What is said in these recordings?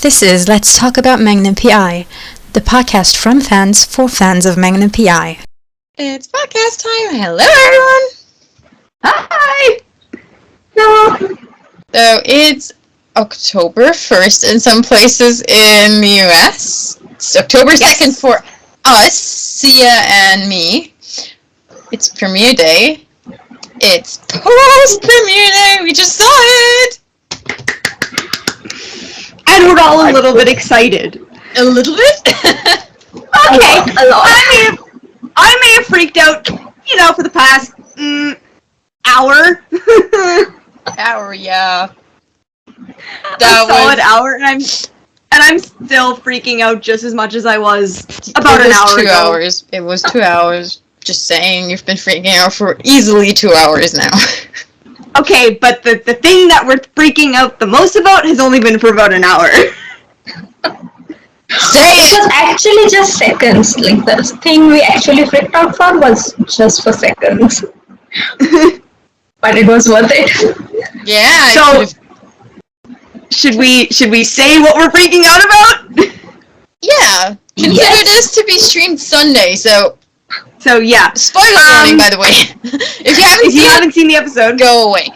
This is Let's Talk About Magnum PI, the podcast from fans for fans of Magnum PI. It's podcast time. Hello, everyone. Hi. Hello. So it's October 1st in some places in the US. It's October 2nd for us, Sia and me. It's premiere day. It's post-premiere day. We just saw it. And we're all a little bit excited. A little bit? Okay. A lot. I may have freaked out, for the past hour. Hour, yeah. A solid hour, and I'm still freaking out just as much as I was about an hour ago. 2 hours. It was 2 hours. Just saying, you've been freaking out for easily 2 hours now. Okay, but the thing that we're freaking out the most about has only been for about an hour. It was actually just seconds. Like, the thing we actually freaked out for was just for seconds. But it was worth it. Yeah. So, should we say what we're freaking out about? Yeah. Consider this to be streamed Sunday, so yeah. Spoiler warning, by the way. If you haven't seen the episode, go away.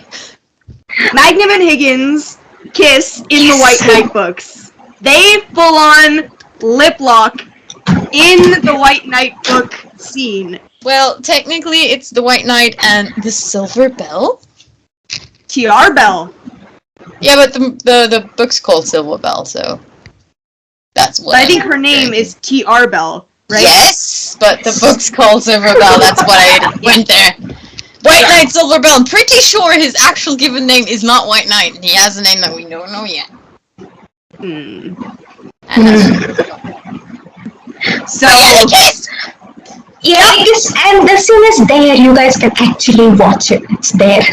Magnum and Higgins kiss in the White Knight books. They full on lip lock in the White Knight book scene. Well, technically, it's the White Knight and the Silver Bell. TR Bell. Yeah, but the book's called Silver Bell, so that's what. I think her name is TR Bell. Right? Yes, but the book's called Silver Bell. That's why I went there. White Knight Silver Bell. I'm pretty sure his actual given name is not White Knight, and he has a name that we don't know yet. So, yeah, and the scene is there. You guys can actually watch it. It's there.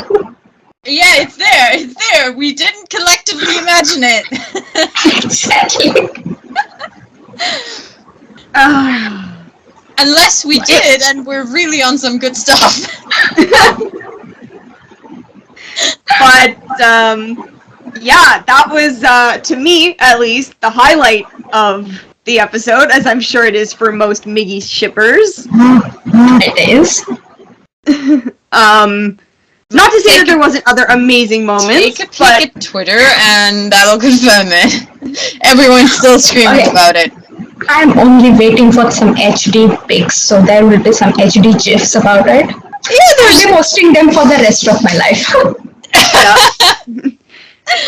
Yeah, it's there. It's there. We didn't collectively imagine it. Exactly. Unless we did, and we're really on some good stuff. But, yeah, that was, to me, at least, the highlight of the episode, as I'm sure it is for most Miggy shippers. It is. Not to say that there wasn't other amazing moments, Take a peek at Twitter, and that'll confirm it. Everyone's still screaming about it. I'm only waiting for some HD pics, so there will be some HD GIFs about it. Yeah, I'll be posting them for the rest of my life.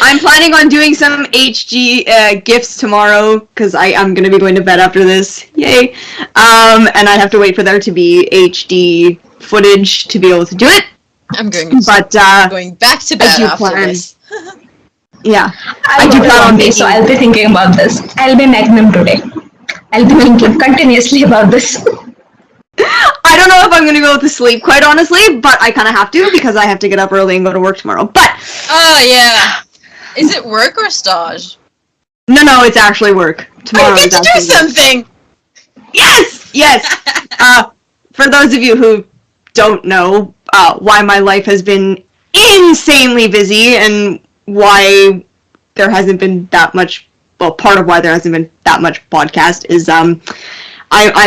I'm planning on doing some HG GIFs tomorrow, because I'm going to be going to bed after this. Yay. And I have to wait for there to be HD footage to be able to do it. I'm going back to bed after this. Yeah. I do plan on this, so I'll be thinking about this. I'll be Magnum today. I'll be thinking continuously about this. I don't know if I'm going to go to sleep, quite honestly, but I kind of have to, because I have to get up early and go to work tomorrow. But... Oh, yeah. Is it work or stage? No, it's actually work. Tomorrow I get to do something! Yes! Yes! For those of you who don't know why my life has been insanely busy and why there hasn't been that much... Well, part of why there hasn't been that much podcast is I'm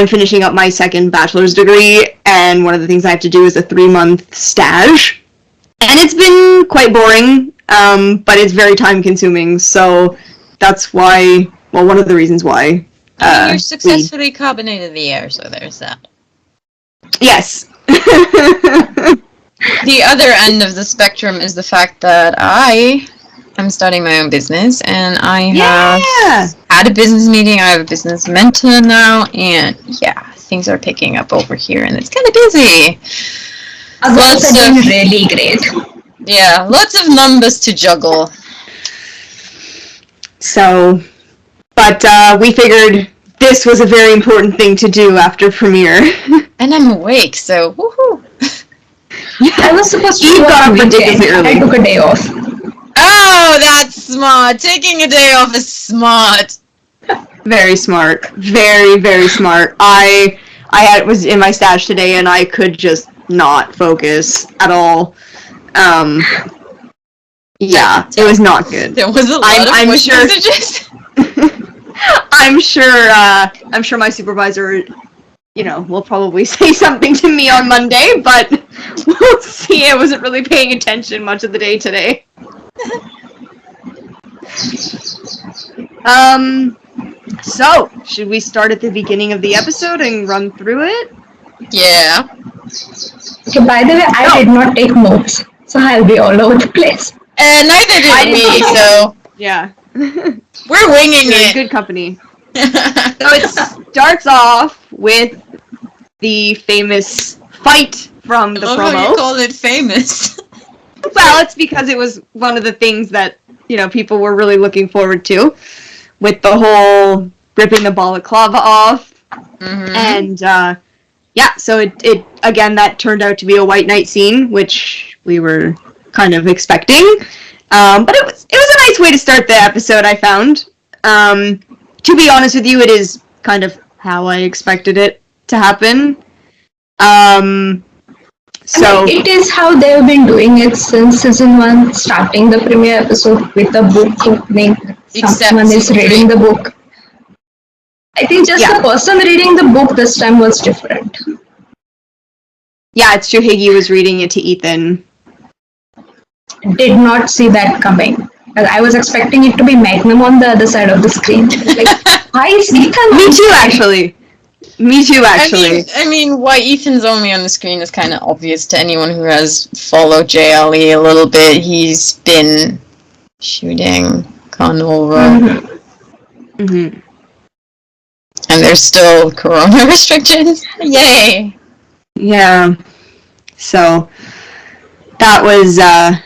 finishing up my second bachelor's degree, and one of the things I have to do is a 3-month stage. And it's been quite boring, but it's very time-consuming, so that's why, well, one of the reasons why. You successfully carbonated the air, so there's that. Yes. The other end of the spectrum is the fact that I'm starting my own business, and I have had a business meeting. I have a business mentor now, and yeah, things are picking up over here, and it's kind of busy. Lots of really great. Yeah, lots of numbers to juggle. So, but we figured this was a very important thing to do after premiere. And I'm awake, so woohoo! I was supposed to go on weekend. I took a day off. Oh, that's smart. Taking a day off is smart. Very smart. Very, very smart. I was in my stash today, and I could just not focus at all. Yeah, it was not good. There was a lot of voice messages. I'm sure my supervisor, will probably say something to me on Monday, but we'll see. I wasn't really paying attention much of the day today. So, should we start at the beginning of the episode and run through it? Yeah. Okay, by the way, I did not take notes, so I'll be all over the place. And neither did we, so Yeah. we're winging You're in it. good company. So it starts off with the famous fight from the I love promo. how you call it famous. Well, it's because it was one of the things that, people were really looking forward to, with the whole ripping the balaclava off. Mm-hmm. And, so it again, that turned out to be a white knight scene, which we were kind of expecting. But it was a nice way to start the episode, I found. To be honest with you, it is kind of how I expected it to happen. It is how they've been doing it since season 1, starting the premiere episode with a book opening. Someone is reading the book. I think just the person reading the book this time was different. Yeah, it's true. Higgy was reading it to Ethan. Did not see that coming. I was expecting it to be Magnum on the other side of the screen. Like, why is Ethan? Me too, actually. I mean, why Ethan's only on the screen is kind of obvious to anyone who has followed JLE a little bit. He's been shooting, gone over. Mm-hmm. Mm-hmm. And there's still corona restrictions. Yay! Yeah. So, that was, I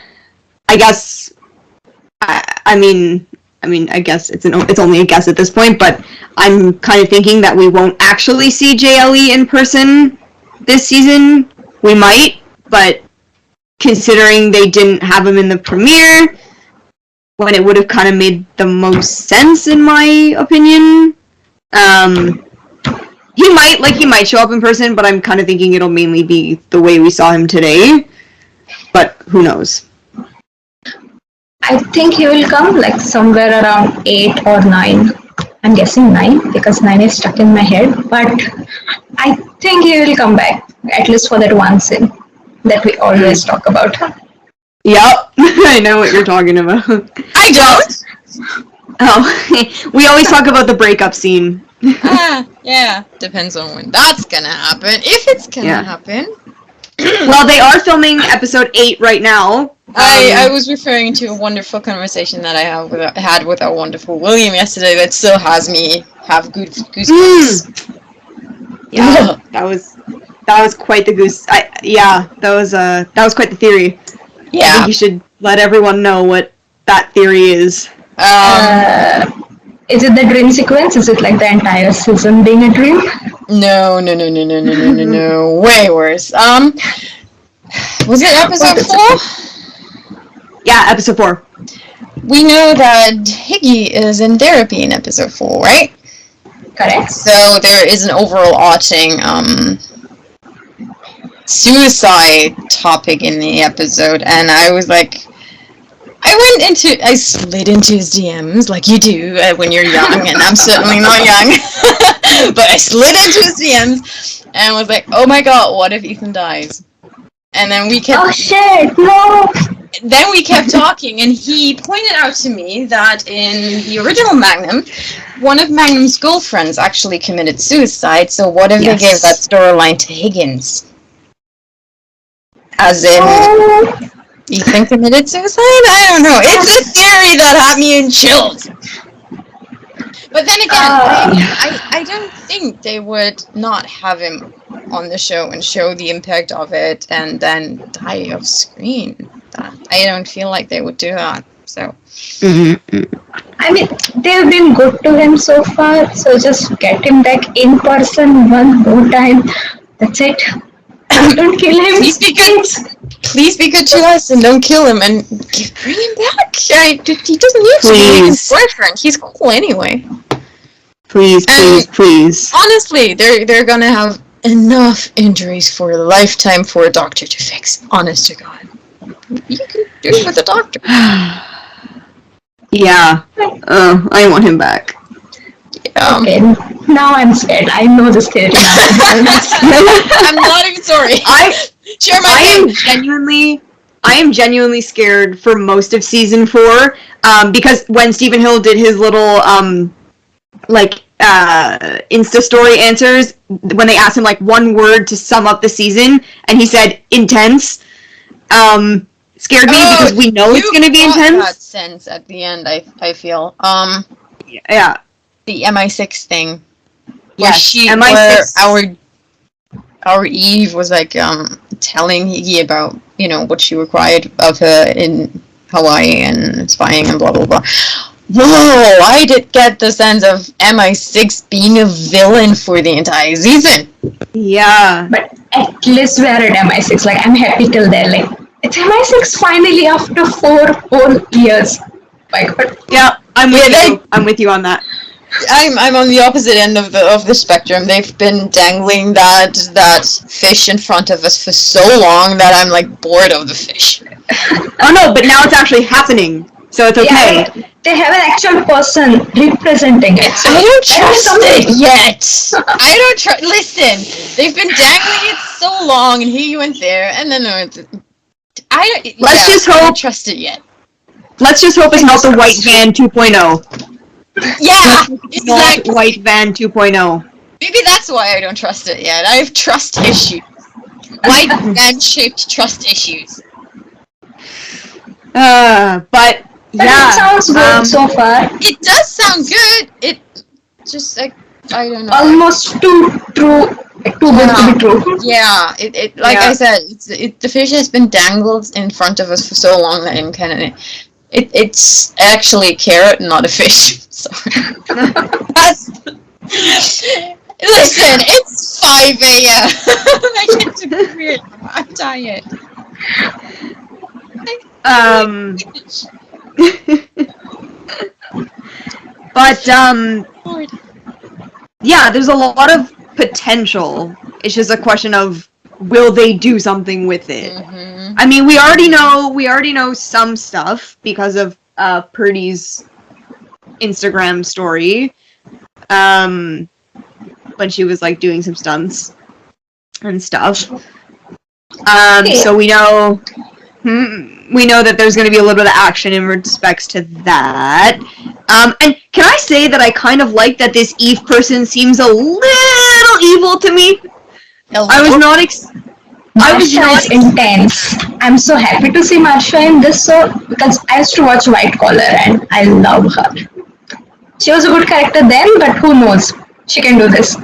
guess, I mean, I guess it's only a guess at this point, but I'm kind of thinking that we won't actually see JLE in person this season. We might, but considering they didn't have him in the premiere, when it would have kind of made the most sense, in my opinion. He might show up in person, but I'm kind of thinking it'll mainly be the way we saw him today. But who knows? I think he will come like somewhere around 8 or 9. I'm guessing 9 because 9 is stuck in my head. But I think he will come back, at least for that one scene that we always talk about. Yep, I know what you're talking about. I don't! Oh, we always talk about the breakup scene. Yeah. Depends on when that's gonna happen. If it's gonna happen. Well, they are filming episode 8 right now. I was referring to a wonderful conversation that I had with our wonderful William yesterday that still has me have goosebumps. Yeah, that was quite the goose. That was quite the theory. Yeah, I think you should let everyone know what that theory is. Is it the dream sequence? Is it like the entire season being a dream? No. Way worse. Was it episode 4? Yeah, episode 4. We know that Higgy is in therapy in episode 4, right? Correct. So there is an overarching suicide topic in the episode, and I was like, I slid into his DMs like you do when you're young, and I'm certainly not young, but I slid into his DMs and was like, oh my god, what if Ethan dies? And then we kept... Oh shit, no! Then we kept talking, and he pointed out to me that in the original Magnum, one of Magnum's girlfriends actually committed suicide, so what if they gave that storyline to Higgins? As in... Ethan committed suicide? I don't know. It's a theory that had me in chills. But then again, I don't think they would not have him on the show and show the impact of it and then die off screen. I don't feel like they would do that. So. I mean, they've been good to him so far, so just get him back in person one more time. That's it. Don't kill him. Please be good to us and don't kill him and bring him back. He doesn't need to be his boyfriend. He's cool anyway. Please. Honestly, they're gonna have enough injuries for a lifetime for a doctor to fix. Honest to God. You can do it with a doctor. Yeah. I want him back. Okay, now I'm scared. I know this theory now. I'm not even sorry. Share my I am genuinely scared for most of season 4, because when Stephen Hill did his little Insta story answers, when they asked him like one word to sum up the season, and he said intense. Scared me because we know it's going to be intense. That sense at the end, I feel. Yeah. The MI6 thing. Yes, where our Eve was like telling Higgy about, you know, what she required of her in Hawaii and spying and blah blah blah. Whoa, I did get the sense of MI6 being a villain for the entire season. Yeah. But at least we're at MI6. Like, I'm happy till there. Like, it's MI6 finally after 4 whole years. Like, but yeah, I'm with you. I'm with you on that. I'm on the opposite end of the spectrum. They've been dangling that fish in front of us for so long that I'm like bored of the fish. Oh no, but now it's actually happening, so it's okay. Yeah, they have an actual person representing it. So I don't trust it yet. I don't trust. Listen, they've been dangling it so long, and here you went there, and then Let's just hope. I don't trust it yet. Let's just hope it's not the white van 2.0. Yeah, exactly. White van 2.0. Maybe that's why I don't trust it yet. I have trust issues. White van-shaped trust issues. But yeah, it sounds good so far. It does sound good. It just like I don't know. Almost too true. Too good to be true. Yeah, I said, the fish has been dangled in front of us for so long that I'm kind of. It's actually a carrot, not a fish. Sorry. Listen, it's 5 a.m. I get to bed. I'm tired. But yeah, there's a lot of potential. It's just a question of will they do something with it. Mm-hmm. I mean, we already know some stuff because of Purdy's Instagram story, when she was like doing some stunts and stuff. So we know that there's going to be a little bit of action in respects to that. And can I say that I kind of like that this Eve person seems a little evil to me? I was not intense. I'm so happy to see Marsha in this show because I used to watch White Collar and I love her. She was a good character then, but who knows? She can do this.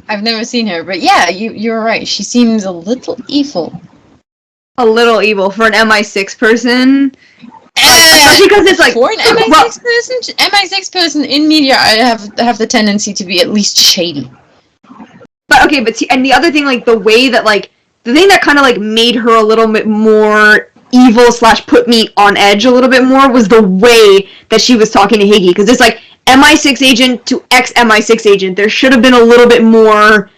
I've never seen her, but yeah, you're right. She seems a little evil. A little evil for an MI6 person. Especially because it's like for an MI6 person in media, I have the tendency to be at least shady. But okay, but see, and the other thing, like the way that like the thing that kind of like made her a little bit more evil / put me on edge a little bit more was the way that she was talking to Higgy, because it's like MI6 agent to ex-MI6 agent. There should have been a little bit more.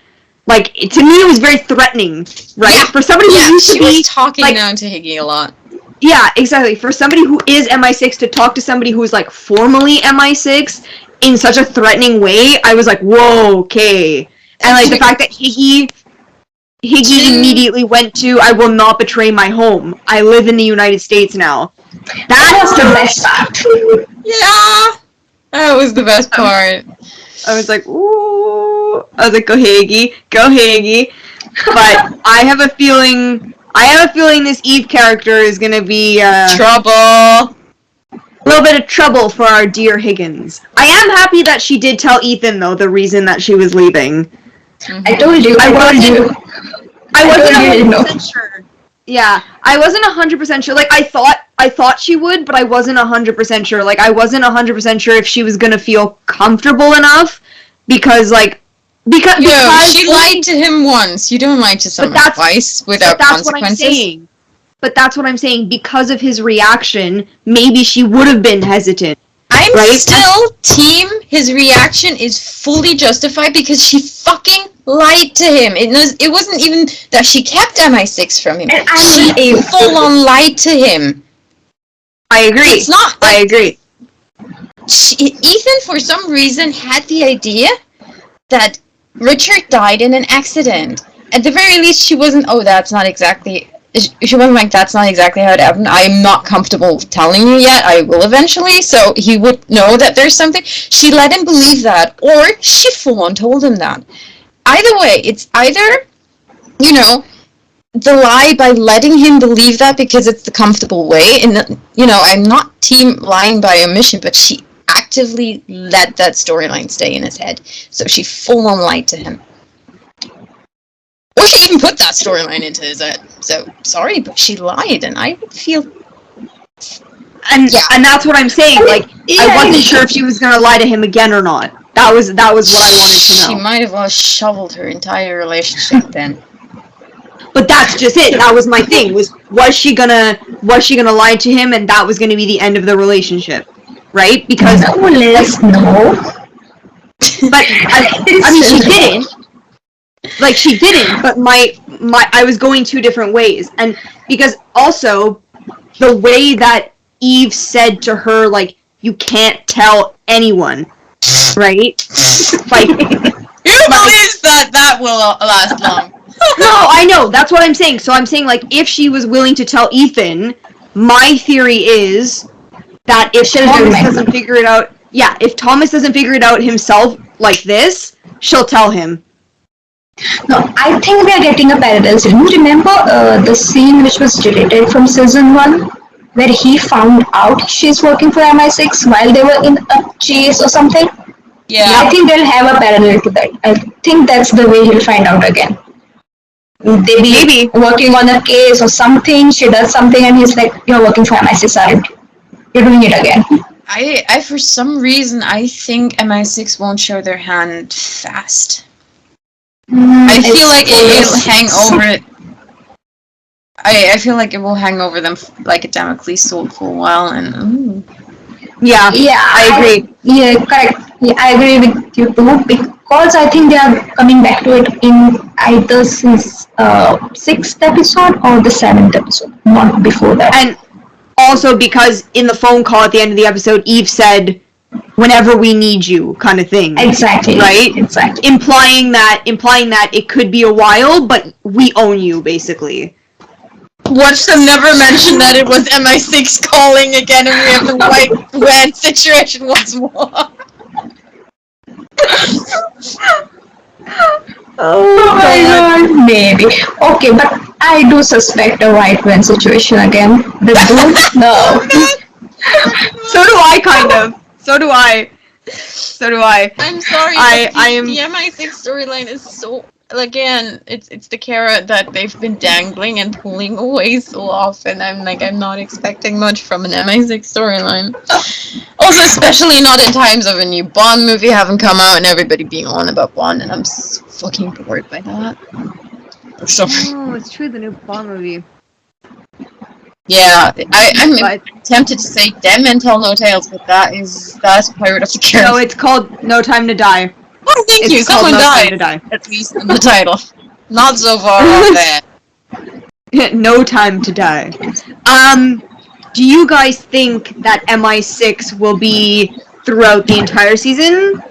Like, to me, it was very threatening, right? Yeah. For somebody who used to be... she was talking down to Higgy a lot. Yeah, exactly. For somebody who is MI6 to talk to somebody who is, like, formally MI6 in such a threatening way, I was like, whoa, okay. And, like, the fact that Higgy immediately went to, I will not betray my home. I live in the United States now. That was the best part. Yeah! That was the best part. I was like, ooh. I was like, go Higgy. But I have a feeling this Eve character is gonna be trouble. A little bit of trouble for our dear Higgins. I am happy that she did tell Ethan though the reason that she was leaving. Mm-hmm. I told you. I wasn't 100% sure. Yeah, I wasn't 100% sure. Like, I thought she would, but I wasn't 100% sure. Like, I wasn't 100% sure if she was gonna feel comfortable enough, because she lied to him once. You don't lie to someone twice without consequences. But that's what I'm saying. Because of his reaction, maybe she would have been hesitant. I'm still team. His reaction is fully justified because she fucking lied to him. It wasn't even that she kept MI6 from him. She full on lied to him. I agree. It's not. I agree. Ethan, for some reason, had the idea that Richard died in an accident. At the very least, she wasn't, that's not exactly... She wasn't like, that's not exactly how it happened. I'm not comfortable telling you yet. I will eventually, so he would know that there's something. She let him believe that, or she full-on told him that. Either way, it's either, the lie by letting him believe that because it's the comfortable way, and, I'm not team lying by omission, but she actively let that storyline stay in his head, so she full-on lied to him. Or she even put that storyline into his head. So, sorry, but she lied, and I would feel... And that's what I'm saying, I wasn't sure if she was going to lie to him again or not. That was what I wanted to know. She might have well shoveled her entire relationship then. But that's just it. That was my thing, was she gonna lie to him, and that was gonna be the end of the relationship, right? Because... No, Liz, no. But, I mean, she didn't. She didn't, but I was going two different ways. And because also, the way that Eve said to her, you can't tell anyone, right? Who believes that will last long? No, I know, that's what I'm saying. So I'm saying, if she was willing to tell Ethan, my theory is that if Thomas doesn't figure it out, if Thomas doesn't figure it out himself like this, she'll tell him. No, I think we are getting a parallel. Do you remember the scene which was deleted from season 1, where he found out she's working for MI6 while they were in a chase or something? Yeah. I think they'll have a parallel to that. I think that's the way he'll find out again. They be maybe working on a case or something, she does something and he's like, you're working for MI6, aren't you? You're doing it again. I for some reason, I think MI6 won't show their hand fast. I feel like it'll hang over. I feel like it will hang over them like a Damocles sword for a while, and yeah, I agree. Correct. Yeah, I agree with you too, because I think they are coming back to it in either since 6th episode or the 7th episode, not before that. And also because in the phone call at the end of the episode, Eve said, whenever we need you, kind of thing. Exactly. Right? Exactly. Implying that it could be a while, but we own you, basically. Watch them never mention that it was MI6 calling again and we have the white van situation once more. Oh my god, maybe. Okay, but I do suspect a white van situation again. The dude? No. So do I, kind of. So do I. I'm sorry, the MI6 storyline is so... Again, it's the carrot that they've been dangling and pulling away so often. I'm not expecting much from an MI6 storyline. Also, especially not in times of a new Bond movie having come out and everybody being on about Bond, and I'm so fucking bored by that. Oh, it's true, the new Bond movie. Yeah, I'm tempted to say Dead Men Tell No Tales, but that's Pirate of the Caribbean. No, it's called No Time to Die. Oh, thank you. Someone died. At least in the title. Not so far off that. No Time to Die. Do you guys think that MI6 will be throughout the entire season?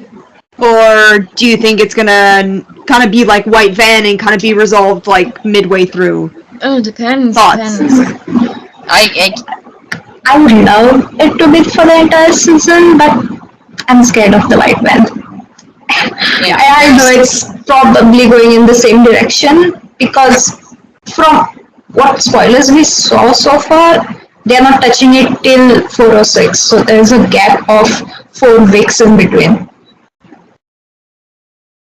Or do you think it's gonna kind of be like White Van and kind of be resolved midway through? Oh, depends. Thoughts? Depends. I would love it to be for the entire season, but I'm scared of the White Van. Yeah. I know it's probably going in the same direction, because from what spoilers we saw so far, they're not touching it till 4 or 6, so there's a gap of 4 weeks in between.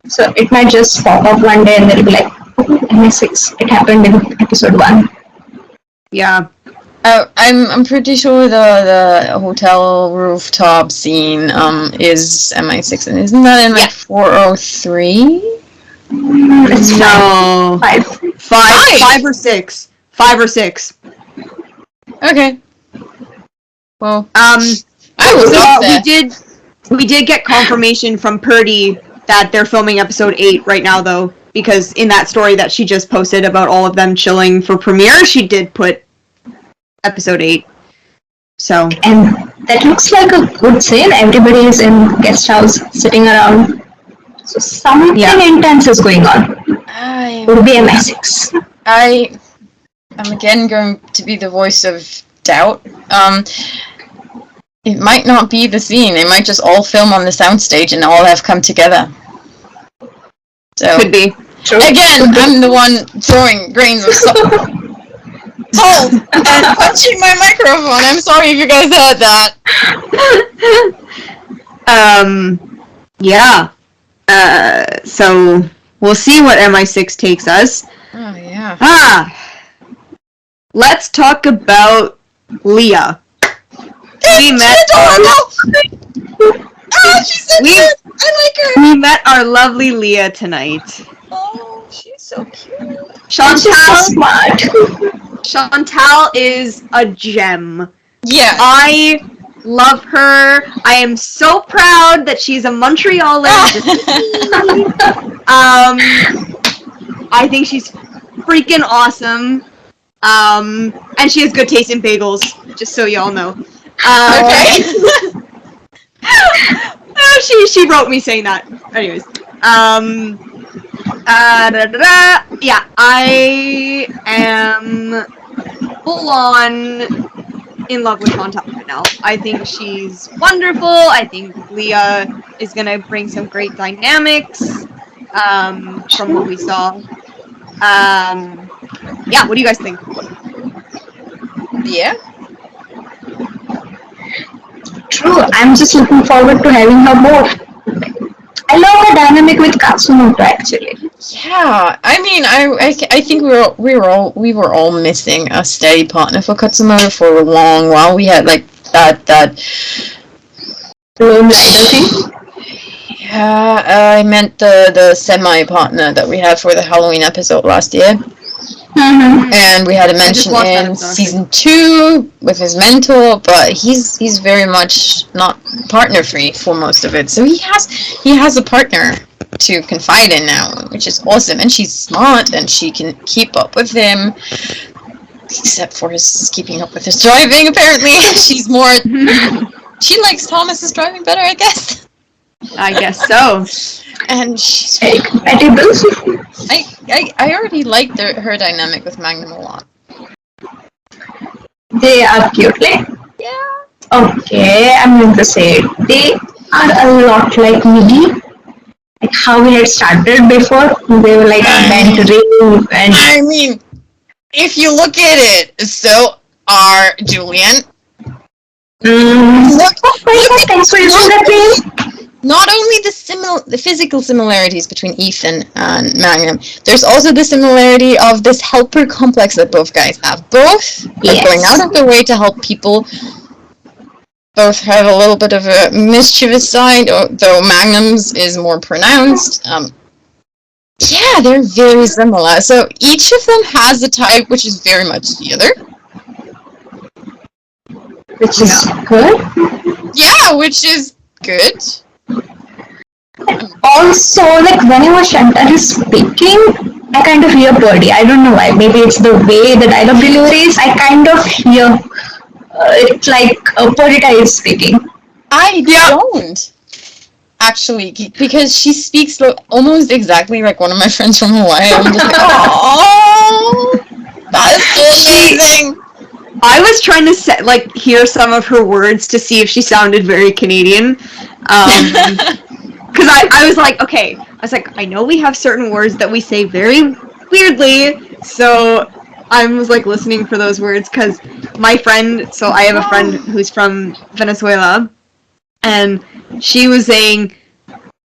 So it might just pop up one day and they'll be like, oh, MI6, it happened in episode 1. Yeah. I'm pretty sure the hotel rooftop scene is MI6, and isn't that in 403? It's no. 5 or 6. 5 or 6. Okay. Well, we did get confirmation from Purdy that they're filming episode 8 right now, though, because in that story that she just posted about all of them chilling for premiere, she did put episode 8. So. And that looks like a good scene. Everybody is in guest house sitting around. So something intense is going on. It would be MI6. I'm again going to be the voice of doubt. It might not be the scene. They might just all film on the soundstage and all have come together. So Could be. True. Again, I'm the one throwing grains of salt and punching my microphone. I'm sorry if you guys heard that. Yeah. So we'll see what MI6 takes us. Oh, yeah. Let's talk about Leah. We met she's so cute. I like her. We met our lovely Leah tonight. Oh, she's so cute. Chantal, so smart. Chantal is a gem. Yeah. I love her. I am so proud that she's a Montrealer. I think she's freaking awesome. And she has good taste in bagels, just so y'all know. Okay. She wrote me saying that. Anyways. Yeah, I am full on in love with Chantal right now. I think she's wonderful. I think Leah is gonna bring some great dynamics from what we saw. Yeah, what do you guys think? Yeah. True, I'm just looking forward to having her more. I love her dynamic with Katsumoto actually. Yeah, I mean, I think we were all missing a steady partner for Katsumoto for a long while. We had like that Lone Rider thing. Yeah, I meant the semi partner that we had for the Halloween episode last year. Mm-hmm. And we had a mention in season 2 with his mentor, but he's very much not partner free for most of it. So he has a partner to confide in now, which is awesome. And she's smart and she can keep up with him, except for his keeping up with his driving. Apparently, she likes Thomas's driving better, I guess. I guess so. And she's Edible. I already liked her dynamic with Magnum a lot. They are cute, like. Yeah. Okay, I'm going to say it. They are a lot like me. Like how we had started before. They were like mentoring and. I mean, if you look at it, so are Julian. Thanks for using that name. Not only the physical similarities between Ethan and Magnum, there's also the similarity of this helper complex that both guys have. Both are going out of their way to help people. Both have a little bit of a mischievous side, though Magnum's is more pronounced. Yeah, they're very similar. So each of them has a type which is very much the other. Which is good. Yeah, which is good. Also, like whenever Chantal is speaking, I kind of hear Birdie. I don't know why. Maybe it's the way the dialogue delivery is. I kind of hear it's like Perdita is speaking. I don't actually, because she speaks almost exactly like one of my friends from Hawaii. I'm just like, oh, that's amazing. I was trying to hear some of her words to see if she sounded very Canadian. Because I was like, okay. I was like, I know we have certain words that we say very weirdly. So I was like listening for those words because my friend, so I have a friend who's from Venezuela. And she was saying,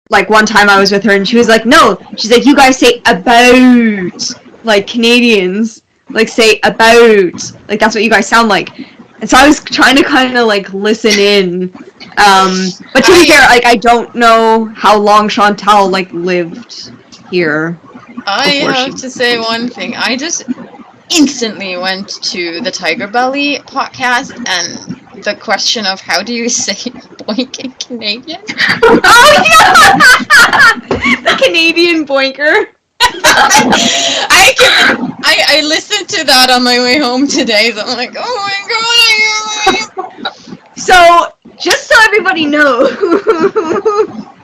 like one time I was with her and she was like, no. She's like, you guys say about, like Canadians. Like, say about. Like, that's what you guys sound like. And so I was trying to kind of, like, listen in. But to be fair, like, I don't know how long Chantal, like, lived here. I have to say one thing. I just instantly went to the Tiger Belly podcast and the question of how do you say boink in Canadian? Oh, yeah! The Canadian boinker. I listened to that on my way home today, so I'm like, oh my god, So, just so everybody knows,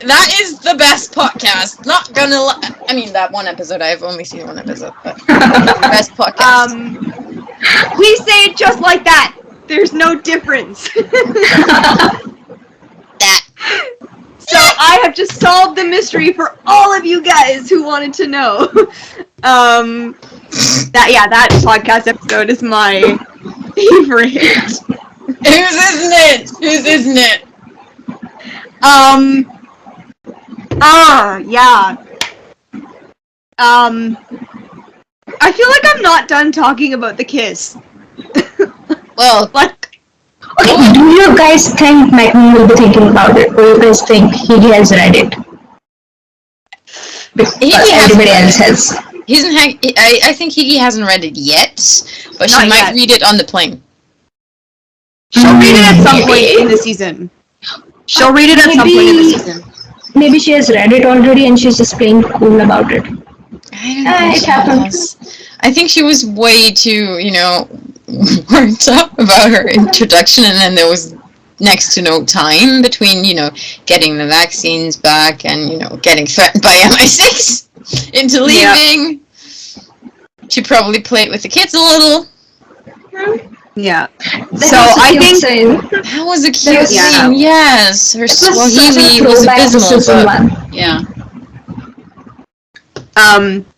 That is the best podcast. Not gonna I mean, that one episode, I've only seen one episode, but the best podcast. we say it just like that. There's no difference. That. So I have just solved the mystery for all of you guys who wanted to know. That podcast episode is my favorite. Whose isn't it? Whose isn't it? Yeah. I feel like I'm not done talking about the kiss. Well, Like, Okay, do you guys think Magnum will be thinking about it, or you guys think he has read it? He But hasn't everybody read else it. has. I think Higgy hasn't read it yet, but she Not might yet. read it on the plane. she'll read it at some point Maybe. in the season. She'll read it at some point in the season. Maybe she has read it already and she's just playing cool about it. I don't think It she happens. has. I think she was way too, worked up about her introduction, and then there was next to no time between, getting the vaccines back and, getting threatened by MI6 into leaving. Yeah. She probably played with the kids a little. Yeah. That So was a I cute think scene. That was a cute was- scene, yes. Her It was such a Swahili was throwback to abysmal, season but 1. yeah.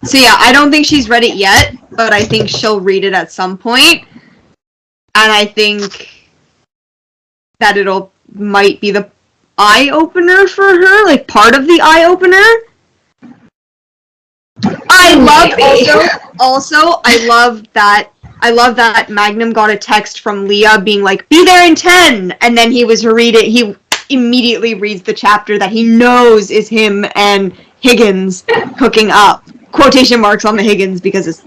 So yeah, I don't think she's read it yet, but I think she'll read it at some point. And I think that might be the eye opener for her, like part of the eye opener. I love that Magnum got a text from Leah being like, "Be there in 10," and then he immediately reads the chapter that he knows is him and Higgins hooking up. Quotation marks on the Higgins because it's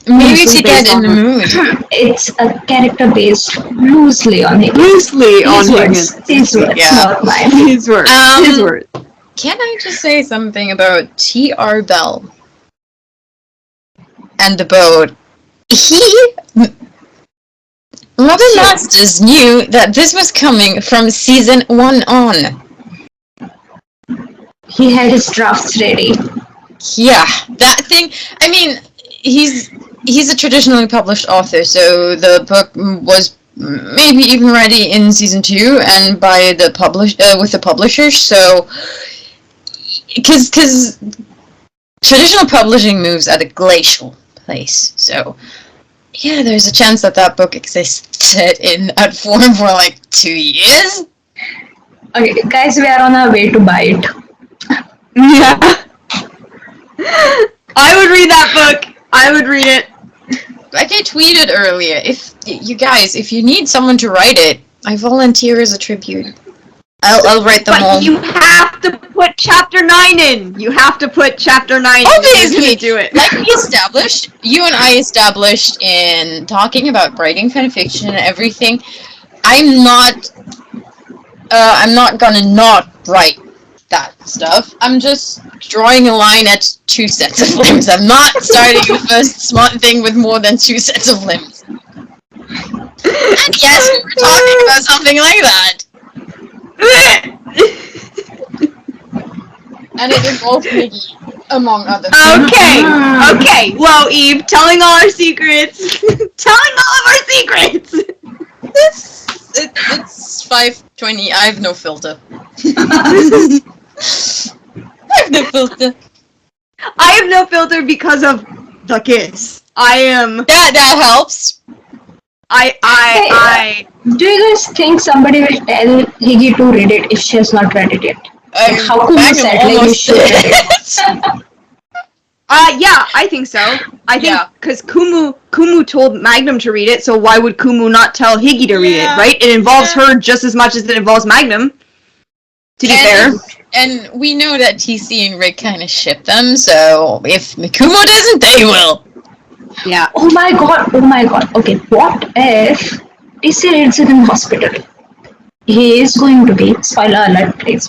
Maybe loosely to get based in the on her. mood. It's a character based loosely on it. Loosely on Higgins. These words, Yeah. not mine. His words. His words. Can I just say something about T.R. Bell and the boat? Robin Masters knew that this was coming from season 1 on. He had his drafts ready. Yeah, that thing. I mean, he's a traditionally published author, so the book was maybe even ready in season 2 and by the with the publisher. So, because traditional publishing moves at a glacial pace, so yeah, there's a chance that book existed in that form for like 2 years. Okay, guys, we are on our way to buy it. Yeah. I would read that book. I would read it. Like I tweeted earlier, if you need someone to write it, I volunteer as a tribute. I'll write them all. But you have to put chapter 9 in. You have to put chapter 9 in. Obviously, Do it. like you and I established in talking about writing fan fiction and everything. I'm not gonna not write that stuff. I'm just drawing a line at 2 sets of limbs. I'm not starting the first smart thing with more than 2 sets of limbs. And yes, we were talking about something like that. And it involves Miggy, among other things. Okay. Whoa, Eve, telling all our secrets. Telling all of our secrets. It's 5:20. I have no filter. I have no filter because of the kiss. I am. That helps. Do you guys think somebody will tell Higgy to read it if she has not read it yet? Like, how could you Magnum say like you almost should read it? did. Yeah, I think so. I think because Kumu told Magnum to read it, so why would Kumu not tell Higgy to read it, right? It involves her just as much as it involves Magnum. To be fair. And we know that TC and Rick kind of ship them, so if Mikumo doesn't, they will. Yeah. Oh my god. Okay, what if TC reads it in the hospital? He is going to be, spoiler alert please,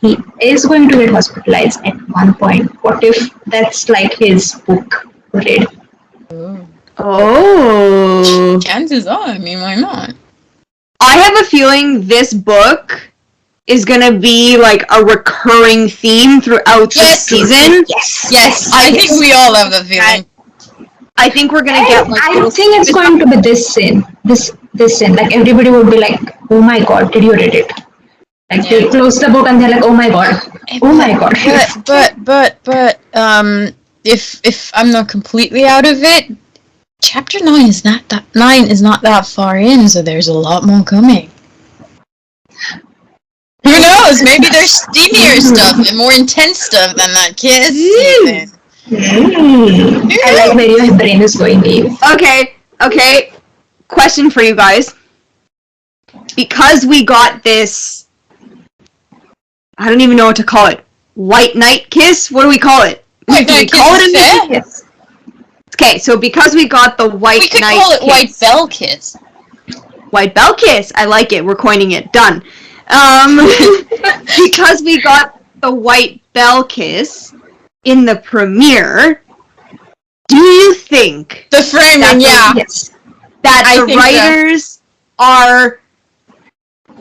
he is going to get hospitalized at one point. What if that's like his book read? Oh. Chances are, I mean, why not? I have a feeling this book is gonna be like a recurring theme throughout the season. Yes. I think we all have the feeling. I think we're gonna get like. I think it's going to be this scene. This scene. Like everybody would be like, "Oh my god, did you read it?" Like they close the book and they're like, "Oh my god, oh my god." But if I'm not completely out of it, chapter 9 is not that far in, so there's a lot more coming. Who knows? Maybe there's steamier stuff and more intense stuff than that kiss season. I like where your brain is going, Eve. Okay. Question for you guys. Because we got this, I don't even know what to call it. White Knight kiss? What do we call it? White Knight kiss. Yes. Okay, so because we got the White Knight kiss. We could call it White Bell kiss. White Bell kiss. I like it. We're coining it. Done. Because we got the White Bell kiss in the premiere, do you think the framing, that the writers are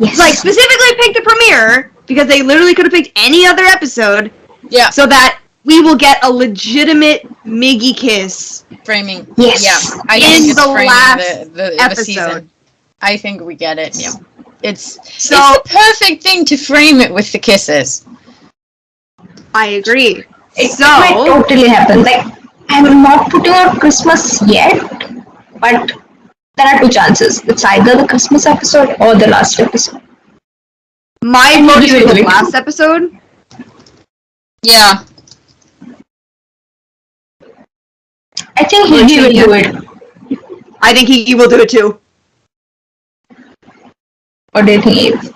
like specifically picked the premiere because they literally could have picked any other episode, so that we will get a legitimate Miggy kiss framing? Yes, I think it's the last the season. I think we get it. Yeah, it's the perfect thing to frame it with the kisses. I agree. It might totally happen. Like, I'm not putting out Christmas yet, but there are two chances. It's either the Christmas episode or the last episode. My vote is for the last episode. Yeah. I think he will do it. I think he will do it too. What do you think, Eve?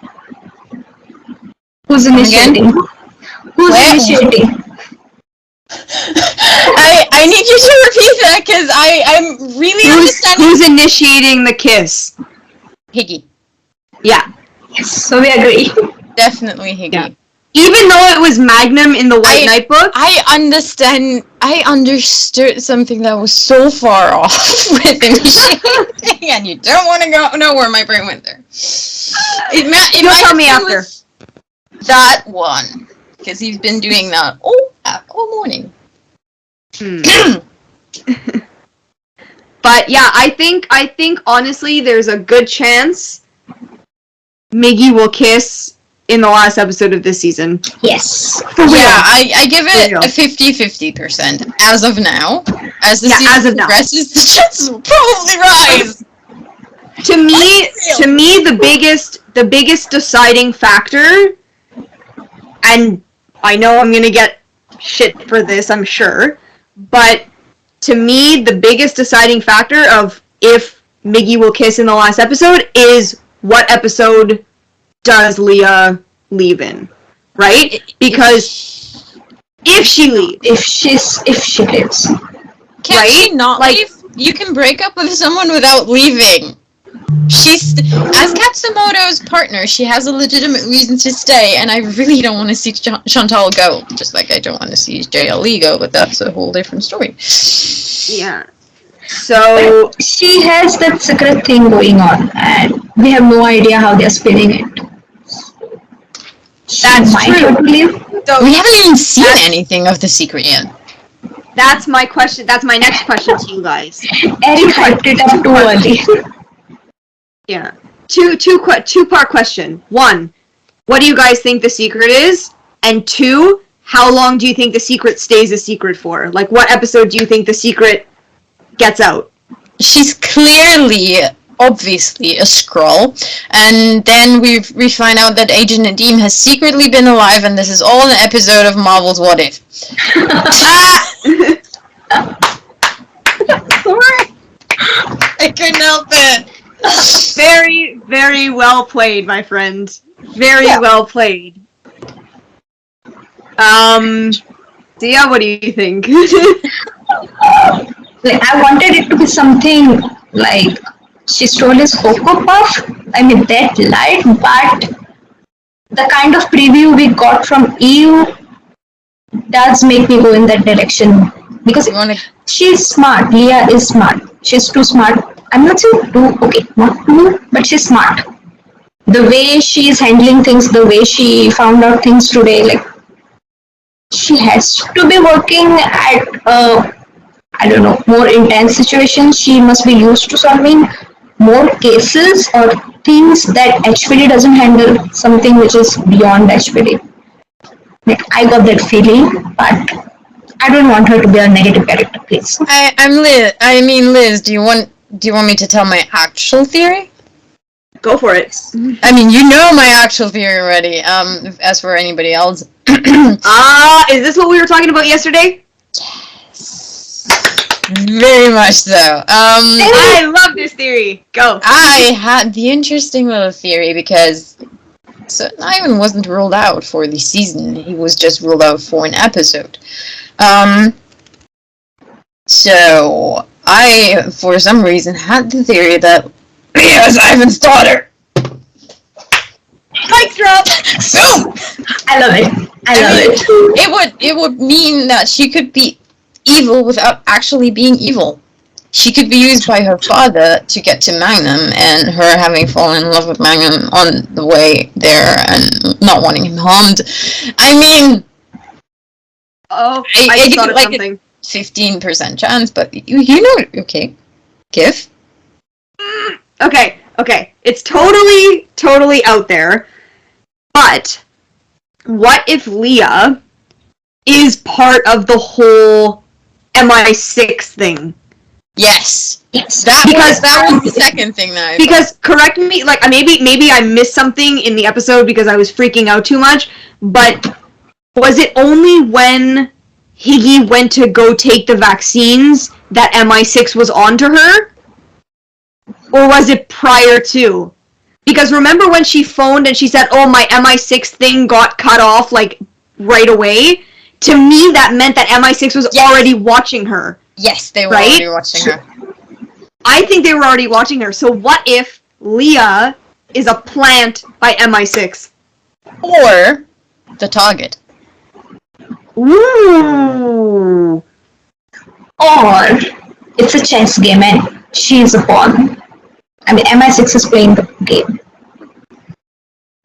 Who's initiating? Who's initiating? I need you to repeat that because I'm really understanding. Who's initiating the kiss? Higgy. Yeah. Yes, so we agree. Definitely Higgy. Yeah. Even though it was Magnum in the White Knight book? I understood something that was so far off with initiating, and you don't want to know where my brain went there. It You'll tell me after. That one. Because he's been doing that all morning. But yeah, I think honestly there's a good chance Miggy will kiss in the last episode of this season. Yes. I give it a 50-50% as of now. As the season progresses, the chances will probably rise. To me, the biggest deciding factor, and I know I'm gonna get shit for this, I'm sure, but to me, the biggest deciding factor of if Miggy will kiss in the last episode is what episode does Leah leave in, right? Because if she leaves, if she leaves, can't she not leave? You can break up with someone without leaving. She's as Katsumoto's partner. She has a legitimate reason to stay, and I really don't want to see Chantal go. Just like I don't want to see JLE go, but that's a whole different story. Yeah. So she has that secret thing going on, and we have no idea how they're spinning it. That's true. So we haven't even seen anything of the secret yet. That's my question. That's my next question to you guys. Eric hyped it up too early. Yeah. Two-part question. 1, what do you guys think the secret is? And 2, how long do you think the secret stays a secret for? Like, what episode do you think the secret gets out? She's clearly, obviously, a Skrull. And then we find out that Agent Nadim has secretly been alive, and this is all an episode of Marvel's What If. Sorry. I couldn't help it. Very, very well played, my friend. Very well played. Dia, what do you think? Like, I wanted it to be something like she stole his Cocoa Puff. I mean, that light, but the kind of preview we got from Eve does make me go in that direction. Because she's smart. Leah is smart. She's too smart. I'm not saying too, okay, not too, but she's smart. the way she's handling things, the way she found out things today, like she has to be working at I don't know, more intense situations. She must be used to solving more cases or things that HPD doesn't handle, something which is beyond HPD. Like I got that feeling, but I don't want her to be a negative character, please. I'm Liz. I mean, Liz, do you want me to tell my actual theory? Go for it. I mean, you know my actual theory already. As for anybody else. Is this what we were talking about yesterday? Very much so. I love this theory. Go. I had the interesting little theory because Ivan wasn't ruled out for the season. He was just ruled out for an episode. So I, for some reason, had the theory that Leah is Ivan's daughter. Mic drop. So I love it. I love it. It would mean that she could be evil without actually being evil. She could be used by her father to get to Magnum, and her having fallen in love with Magnum on the way there and not wanting him harmed. I mean, I just thought of something. 15% chance, but you know, okay, give. Okay. It's totally out there. But what if Leah is part of the whole MI6 thing? Yes. That was the second thing that I Because correct me, like maybe I missed something in the episode because I was freaking out too much, but was it only when Higgy went to go take the vaccines that MI6 was onto her? Or was it prior to? Because remember when she phoned and she said, "Oh, my MI6 thing got cut off like right away"? To me, that meant that MI6 was already watching her. Yes, they were already watching her. I think they were already watching her. So what if Leah is a plant by MI6? Or the target. Ooh. Or it's a chess game and she's a pawn. I mean, MI6 is playing the game.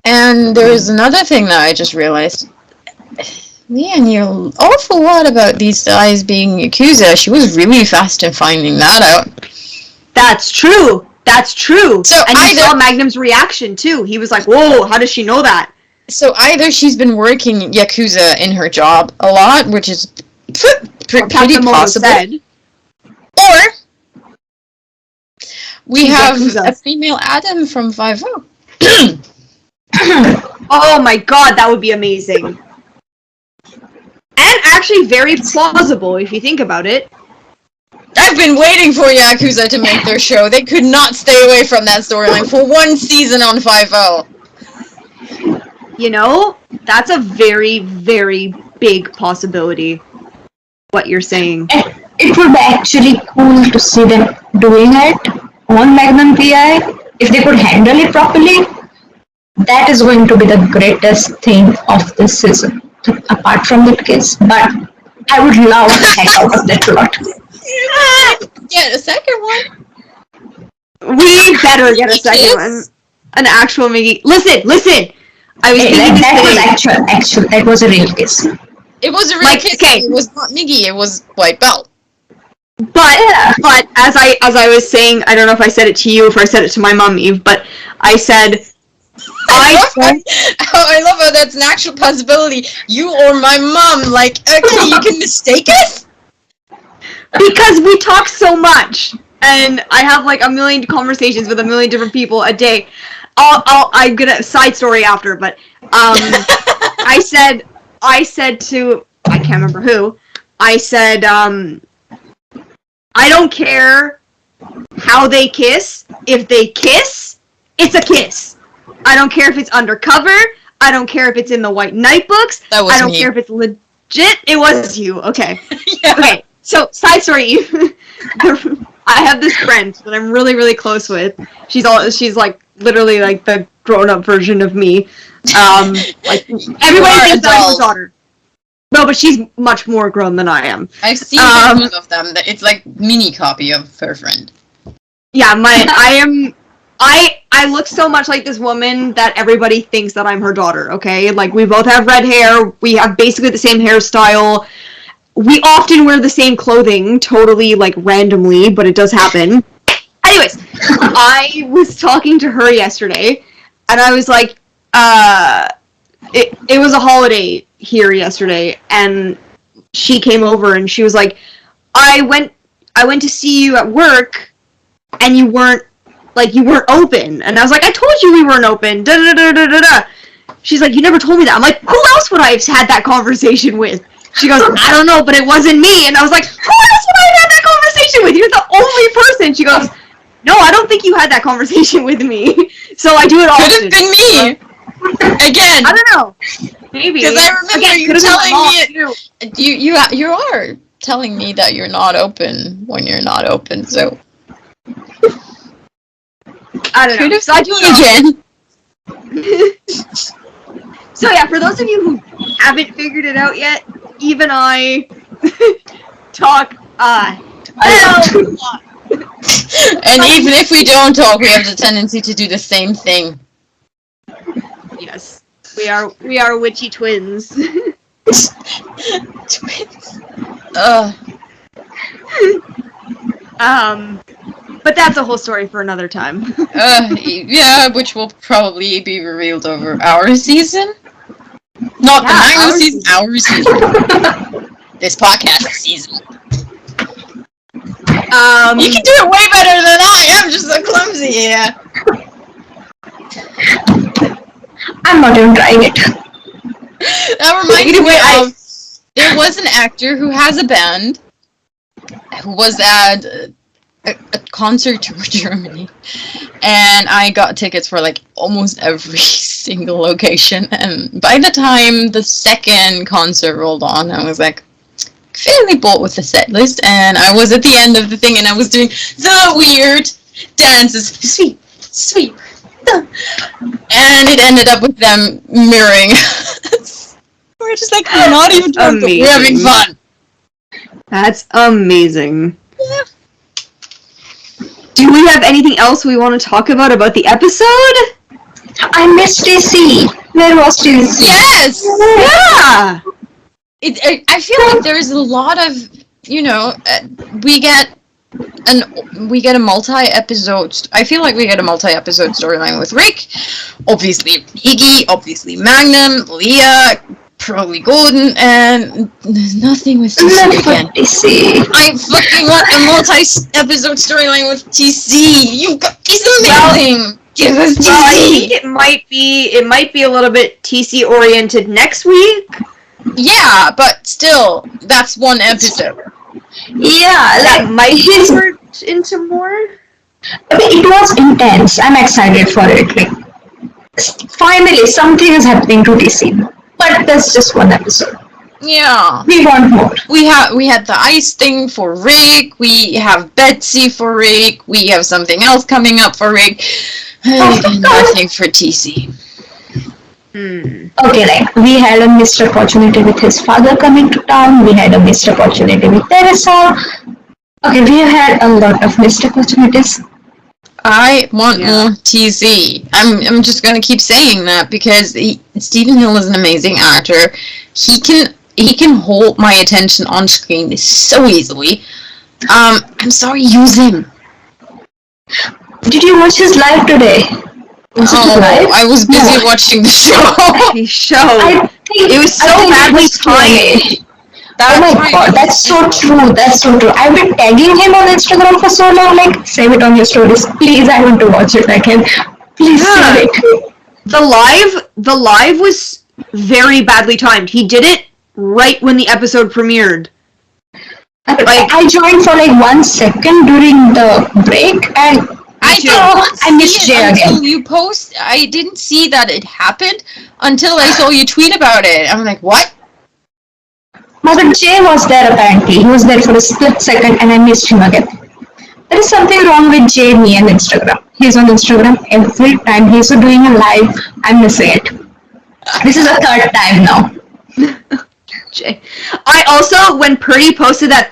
And there's another thing that I just realized. Leah knew an awful lot about these guys being Yakuza. She was really fast in finding that out. That's true. So and you saw Magnum's reaction, too. He was like, whoa, how does she know that? So either she's been working Yakuza in her job a lot, which is pretty possible. Or we have a female Adam from 5-0. Oh my god, that would be amazing. And actually very plausible if you think about it. I've been waiting for Yakuza to make their show. They could not stay away from that storyline for one season on 5-0. You know, that's a very, very big possibility, what you're saying. It would be actually cool to see them doing it on Magnum PI. If they could handle it properly, that is going to be the greatest thing of this season, apart from that case. But I would love the heck out of that plot. Get a second one. We better get a second one. An actual Miggy. Listen! I was thinking that was a real case. It was a real case. Okay. It was not Miggy, it was White Belt. But as I was saying, I don't know if I said it to you or if I said it to my mom, Eve, but I said I love how that's an actual possibility. You or my mom, like, okay, you can mistake us? Because we talk so much, and I have like a million conversations with a million different people a day. I'm gonna side story after, but I said to, I can't remember who, I said, I don't care how they kiss. If they kiss, it's a kiss. I don't care if it's undercover. I don't care if it's in the White Knight books. That was I don't me. care if it's legit. It was you. Okay. Yeah. Okay. So, side story. I have this friend that I'm really, really close with. She's like literally like the grown-up version of me. Like everybody thinks that I'm her daughter. No, but she's much more grown than I am. I've seen pictures of them. It's like mini copy of her friend. Yeah, I I look so much like this woman that everybody thinks that I'm her daughter, okay? Like, we both have red hair, we have basically the same hairstyle, we often wear the same clothing, totally, like, randomly, but it does happen. Anyways, I was talking to her yesterday, and I was like, it was a holiday here yesterday, and she came over, and she was like, I went to see you at work, and you weren't open. And I was like, I told you we weren't open. Da da da da da da. She's like, you never told me that. I'm like, who else would I have had that conversation with? She goes, I don't know, but it wasn't me. And I was like, who else would I have had that conversation with? You're the only person. She goes, no, I don't think you had that conversation with me. So I do it often. Could have been me. Again. I don't know. Maybe. Because I remember you telling me you are telling me that you're not open when you're not open. So I don't know. So I do it again. So yeah, for those of you who haven't figured it out yet, Eve and I talk hell of a lot. And even if we don't talk, we have the tendency to do the same thing. Yes, we are witchy twins. Twins. But that's a whole story for another time. Yeah, which will probably be revealed over our season. Not the Magnum season, our season. This podcast season. You can do it way better than I am, just so clumsy, yeah. I'm not even trying it. That reminds me of, there was an actor who has a band, who was at a concert tour Germany, and I got tickets for like almost every single location, and by the time the second concert rolled on, I was like fairly bored with the set list, and I was at the end of the thing, and I was doing the weird dances, sweep, and it ended up with them mirroring. We're just like, we're not even drunk, but we're having fun. That's amazing. Yeah. Do we have anything else we want to talk about the episode? I missed TC. Where was TC? Yes! Yeah! I feel like there's a lot of, we get a multi-episode. I feel like we get a multi-episode storyline with Rick, obviously Higgy, obviously Magnum, Leah, probably Golden, and there's nothing with TC again. TC. I fucking want a multi-episode storyline with TC. He's amazing. Give us TC. Well, I think it might be a little bit TC oriented next week. Yeah, but still, that's one episode. Yeah, That might convert into more. It was intense. I'm excited for it. Like, finally, something is happening to TC. But that's just one episode. Yeah. We want more. We had the ice thing for Rick. We have Betsy for Rick. We have something else coming up for Rick. Nothing for TC. Okay, like, we had a missed opportunity with his father coming to town. We had a missed opportunity with Teresa. Okay, we had a lot of missed opportunities. I want more TC. I'm just gonna keep saying that because Stephen Hill is an amazing actor. He can hold my attention on screen so easily. I'm sorry, use him. Did you watch his live today? I was busy watching the show. It was so badly timed. Oh my god, that's so true. I've been tagging him on Instagram for so long, like, save it on your stories. Please, I want to watch it again. Please save it. The live was very badly timed. He did it right when the episode premiered. I joined for like 1 second during the break, and I missed Jay again. You post, I didn't see that it happened until I saw you tweet about it. I'm like, what? But Jay was there apparently. He was there for a split second, and I missed him again. There is something wrong with Jay, me, and Instagram. He's on Instagram every time he's doing a live. I'm missing it. This is the third time now. Jay. I also, when Purdy posted that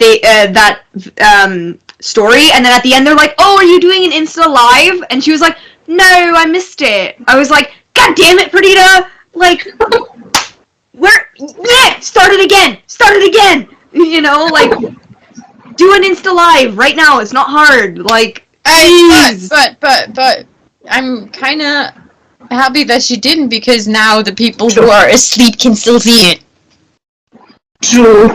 story, and then at the end they're like, "Oh, are you doing an Insta live?" And she was like, no, I missed it. I was like, God damn it, Perdita! Like, start it again! You know, like, do an Insta Live right now, it's not hard. Like, but I'm kind of happy that she didn't, because now the people who are asleep can still see it. True.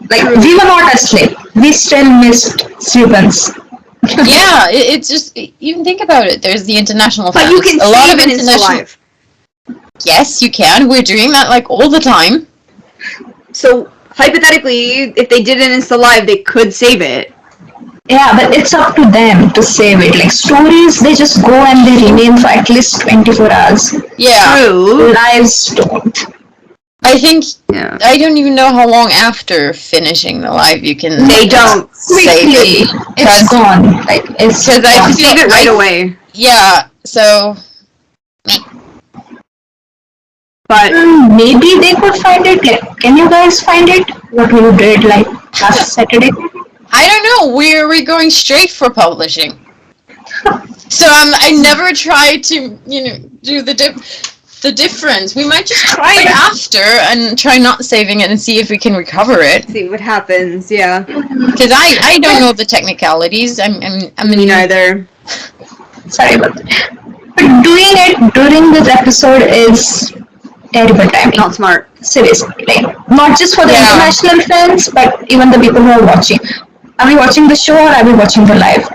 Like, we were not asleep. We still missed Stevens. Yeah, it's just, even think about it. There's the international fans. But you can save an Insta Live. Yes, you can. We're doing that, like, all the time. So, hypothetically, if they did an Insta Live, they could save it. Yeah, but it's up to them to save it. Like, stories, they just go and they remain for at least 24 hours. Yeah. True. Lives don't. I think, Yeah. I don't even know how long after finishing the live you can They don't. save it. It's gone. Like, it's Because I gone. Save it right away. Yeah, so... But maybe they could find it. Like, can you guys find it? What you did, like, last Saturday? I don't know. We're going straight for publishing. So I never try to, do the difference. We might just try it after and try not saving it and see if we can recover it. see what happens, yeah. Because I don't know the technicalities. I'm Me neither. Sorry about that. But doing it during this episode is terrible timing. Not smart. Seriously. Like, not just for the international fans, but even the people who are watching. Are we watching the show or are we watching the live?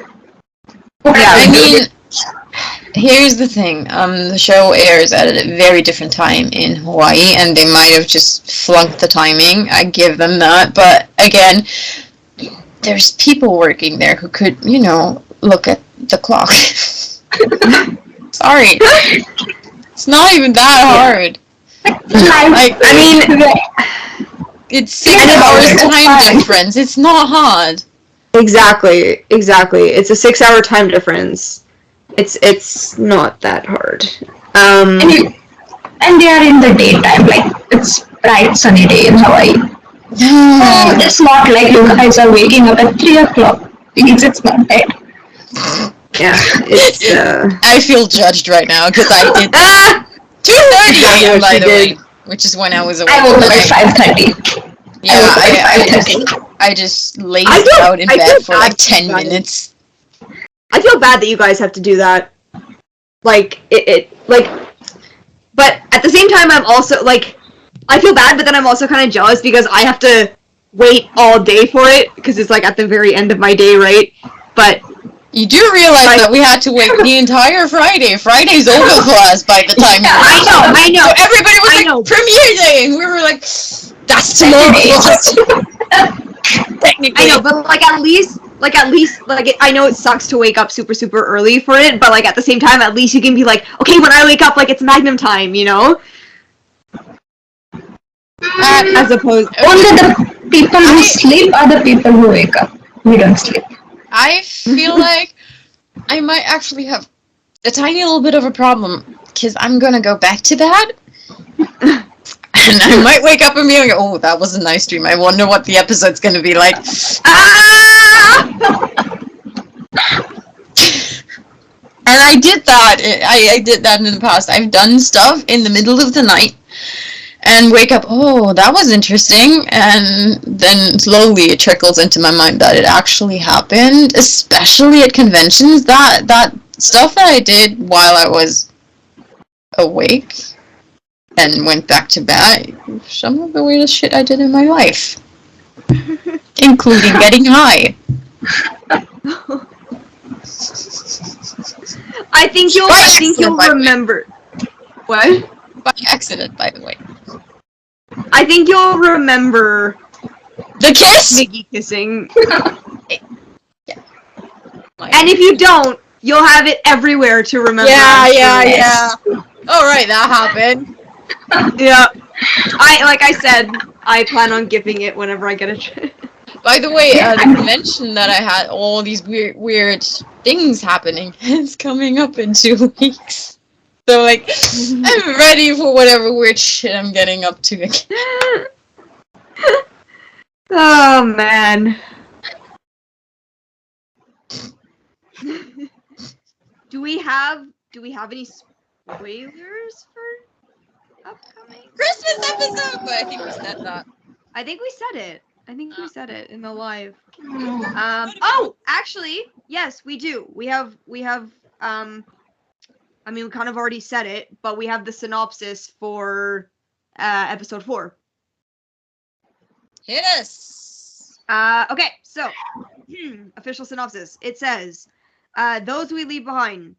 Okay, I mean, here's the thing. The show airs at a very different time in Hawaii, and they might have just flunked the timing. I give them that. But again, there's people working there who could, look at the clock. Sorry. It's not even that hard. It's 6 hours time difference. It's not hard. Exactly. It's a 6-hour time difference. It's not that hard. And they are in the daytime, like, it's bright sunny day in Hawaii. It's not like you guys are waking up at 3 o'clock. It's not that. Yeah, it's I feel judged right now because I did 2:30 a.m. by the way, which is when I was awake. I woke up at 5:30. Yeah, I just lazed out in bed for like 10 minutes. I feel bad that you guys have to do that. Like, but at the same time, I'm also, like, I feel bad, but then I'm also kind of jealous because I have to wait all day for it, because it's, like, at the very end of my day, right? But... You do realize that we had to wait the entire Friday. Friday's over for us by the time... Yeah, I know. So everybody was like, premiere day, and we were like, that's tomorrow. Technically. I know, but, at least, I know it sucks to wake up super, super early for it, but, at the same time, at least you can be like, okay, when I wake up, it's Magnum time, As opposed... Only the people who sleep are the people who wake up. We don't sleep. I feel like I might actually have a tiny little bit of a problem, because I'm going to go back to bed. And I might wake up and be like, oh, that was a nice dream. I wonder what the episode's going to be like. And I did that. I did that in the past. I've done stuff in the middle of the night and wake up, oh, that was interesting. And then slowly it trickles into my mind that it actually happened, especially at conventions. That stuff that I did while I was awake and went back to bed, some of the weirdest shit I did in my life, including getting high. I think you'll remember. What? By accident, by the way. I think you'll remember the kiss. Mickey kissing. Yeah. And if you don't, you'll have it everywhere to remember. Yeah. All right, that happened. Yeah. Like I said, I plan on giving it whenever I get a chance. By the way, the convention that I had, all these weird things happening, is coming up in 2 weeks. So, I'm ready for whatever weird shit I'm getting up to again. Oh, man. Do we have do we have any spoilers for upcoming Christmas episode! But I think we said that. I think we said it. I think we said it in the live. Mm. Oh, actually, yes, we do. We have I mean, we kind of already said it, but we have the synopsis for episode 4. Hit us! Okay, so official synopsis. It says, those we leave behind.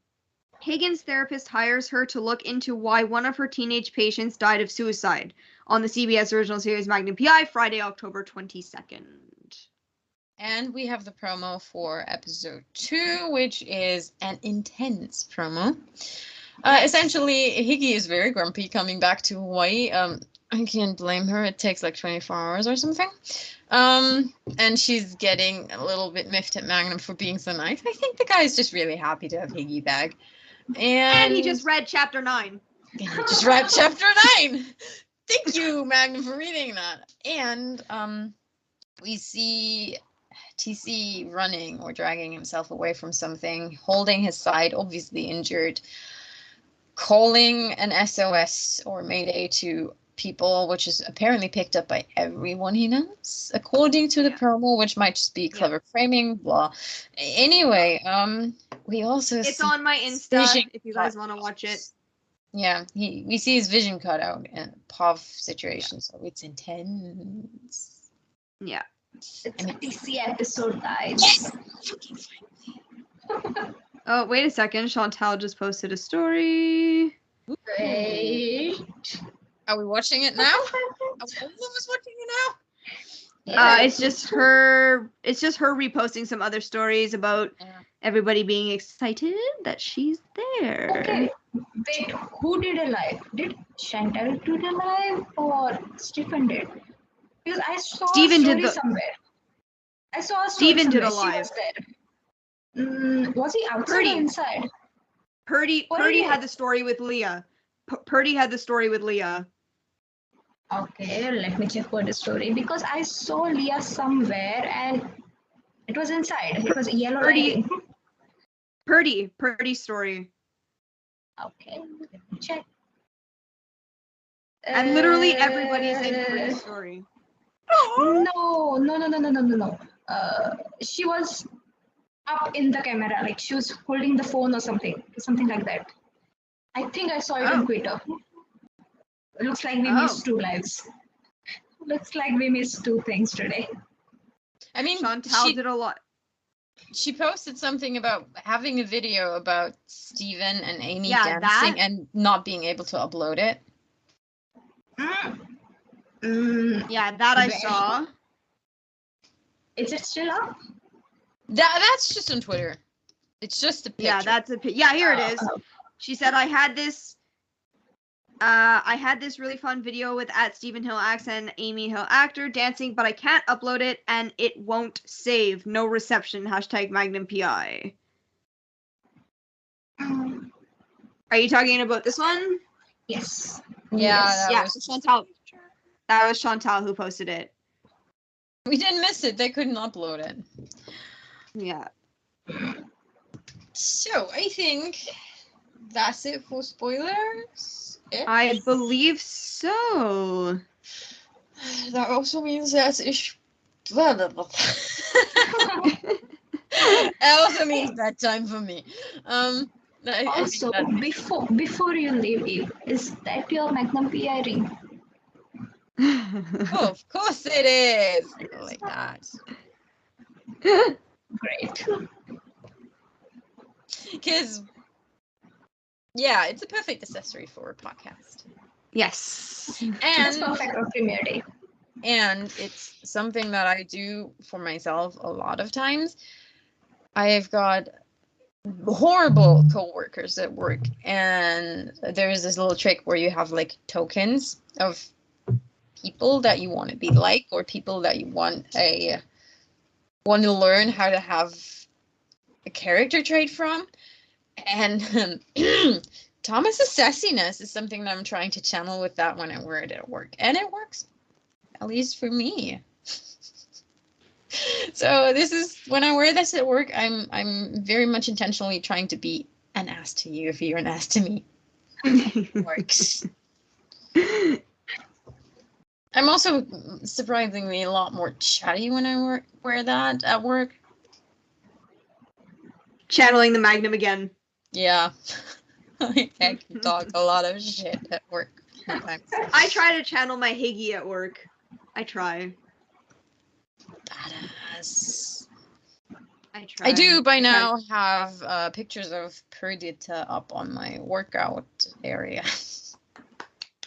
Hagen's therapist hires her to look into why one of her teenage patients died of suicide on the CBS original series Magnum PI, Friday, October 22nd. And we have the promo for episode 2, which is an intense promo. Essentially, Higgy is very grumpy coming back to Hawaii. I can't blame her. It takes like 24 hours or something. And she's getting a little bit miffed at Magnum for being so nice. I think the guy is just really happy to have Higgy back. And he just read chapter 9. He just read chapter 9. Thank you, Magnum, for reading that. And we see TC running or dragging himself away from something, holding his side, obviously injured, calling an SOS or Mayday to people, which is apparently picked up by everyone he knows, according to the promo, which might just be clever framing, blah. Anyway, we also It's on my Insta if you guys want to watch it. Yeah, we see his vision cut out in a POV situation, so it's intense. Yeah. It's a DC episode, guys. Yes! Oh, wait a second. Chantal just posted a story. Wait. Are we watching it now? Are both of us watching it now? It's just her reposting some other stories about everybody being excited that she's there. Okay. Wait, who did a live? Did Chantal do the live or Stephen did? Because I saw Stephen a story did the- somewhere. I saw a story Stephen did a somewhere. She live. was there. Was he outside Purdy. or inside? Purdy had the story with Leah. Purdy had the story with Leah. Okay, let me check for the story because I saw Leah somewhere and it was inside. It was a yellow lighting. Purdy's story. Okay, let me check. And literally everybody's in Purdy's story. No. She was up in the camera, like she was holding the phone or something like that. I think I saw it on Twitter. Looks like we missed 2 lives. Looks like we missed 2 things today. I mean, Chantal did a lot. She posted something about having a video about Steven and Amy Yeah, dancing that- and not being able to upload it. Yeah, that I Where? saw. Is it still up? That's just on Twitter. It's just a picture. Yeah, here it is. She said, I had this really fun video with @StephenHillActs and Amy Hill Actor dancing, but I can't upload it and it won't save. No reception. #Magnum PI. Are you talking about this one? Yes. Yeah, Yeah, Chantal. That was Chantal who posted it. we didn't miss it. They couldn't upload it. Yeah. So I think that's it for spoilers. I believe so. That also means that that also means bedtime for me. I Also, think that- before you leave, Eve, is that your Magnum PI ring? Oh, of course it is. Like that. Great. Because, yeah, it's a perfect accessory for a podcast. Yes. That's And perfect for premiere day. and it's something that I do for myself a lot of times. I've got horrible co-workers at work, and there's this little trick where you have like tokens of people that you want to be like, or people that you want to learn how to have a character trait from. And Thomas's sassiness is something that I'm trying to channel with that when I wear it at work, and it works, at least for me. So this is when I wear this at work, I'm very much intentionally trying to be an ass to you if you're an ass to me. Works. I'm also surprisingly a lot more chatty when I wear that at work. Channeling the Magnum again. Yeah. I can talk a lot of shit at work sometimes. I try to channel my Higgy at work. I try. Badass. I try. I do by now have pictures of Perdita up on my workout area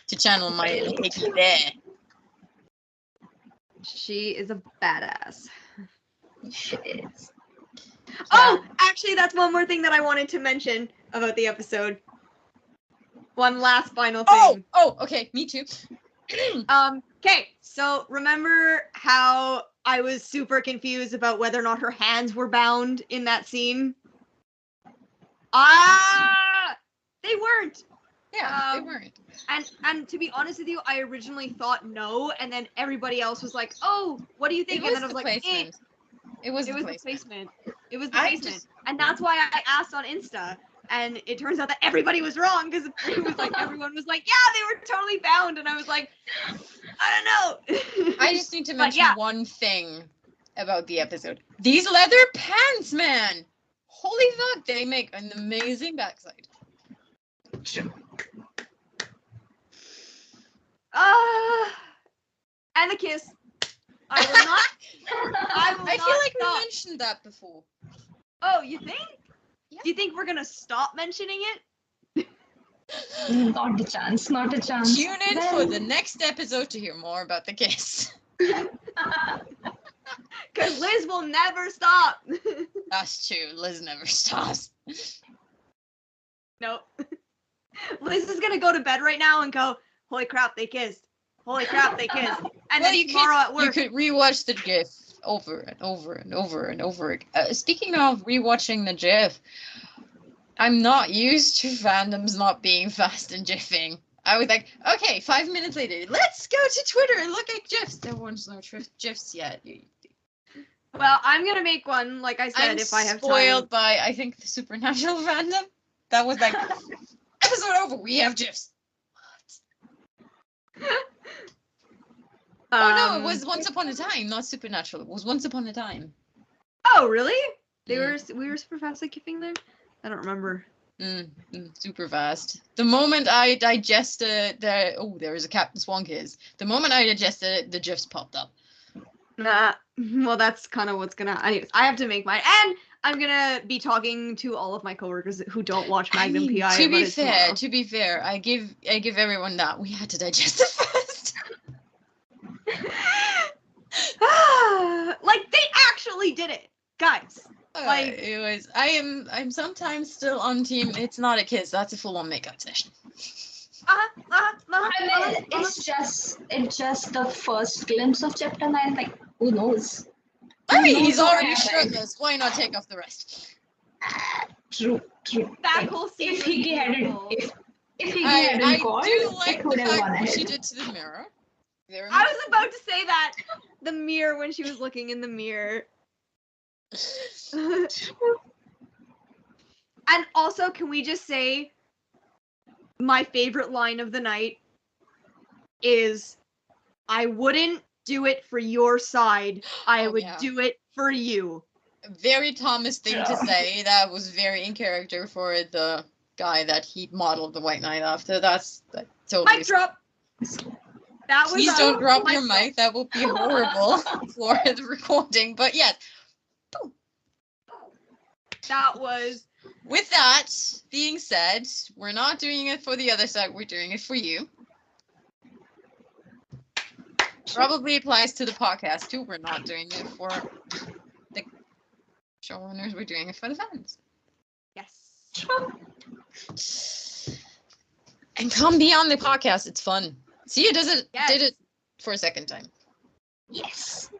to channel my hickey there. She is a badass. She is. Oh, actually, that's one more thing that I wanted to mention about the episode. One last final thing. Oh, okay, me too. Okay, so remember how I was super confused about whether or not her hands were bound in that scene? They weren't. Yeah, they weren't. And to be honest with you, I originally thought no, and then everybody else was like, "Oh, what do you think?" And then I was like, placement. It was the placement. It was the placement. And that's why I asked on Insta. And it turns out that everybody was wrong because it was like everyone was like, "Yeah, they were totally bound," and I was like, "I don't know." I just need to mention one thing about the episode. These leather pants, man! Holy fuck, they make an amazing backside. And the kiss. I will not. I feel like we mentioned that before. Oh, you think? Yeah. Do you think we're gonna stop mentioning it? Not a chance. Not a chance. Tune in for the next episode to hear more about the kiss. Because Liz will never stop. That's true. Liz never stops. Nope. Liz is gonna go to bed right now and go, "Holy crap, they kissed. Holy crap, they kissed." And then tomorrow at work, you could rewatch the GIF over and over and over and over again. Speaking of rewatching the GIF, I'm not used to fandoms not being fast and GIFing. I was like, okay, 5 minutes later, let's go to Twitter and look at GIFs. There weren't no GIFs yet. Well, I'm gonna make one, like I said, if I have time. I'm spoiled by, I think, the Supernatural fandom. That was like, episode over, we have GIFs. Oh no, it was Once Upon a Time, not Supernatural. It was Once Upon a Time. Oh, really? We were super fast at gifting them? I don't remember. Super fast. The moment I digested there is a Captain Swan kiss. The moment I digested it, the GIFs popped up. Nah. Well, that's kind of what's gonna. I have to make mine, and I'm gonna be talking to all of my coworkers who don't watch Magnum PI. To be fair, I give everyone that we had to digest it first. Like they actually did it, guys. Like anyways, I'm sometimes still on team. It's not a kiss. That's a full-on makeup session. I mean, it's just the first glimpse of chapter 9. Like, who knows? I mean, he's already shirtless. Why not take off the rest? True. that whole scene. If he hadn't I called, do like it would the have fact gone what ahead. she did to the mirror. I was about to say that. The mirror when she was looking in the mirror. And also, can we just say my favorite line of the night is, "I wouldn't do it for your side. I would do it for you." Very Thomas thing to say. That was very in character for the guy that he modeled the White Knight after. That's totally. Mic drop. That was. Please don't drop your mic. That will be horrible for the recording. But yes. Boom. That was. With that being said, we're not doing it for the other side. We're doing it for you. Probably applies to the podcast too. We're not doing it for the showrunners. We're doing it for the fans. Yes. And come be on the podcast. It's fun. Sia did it for a second time. Yes.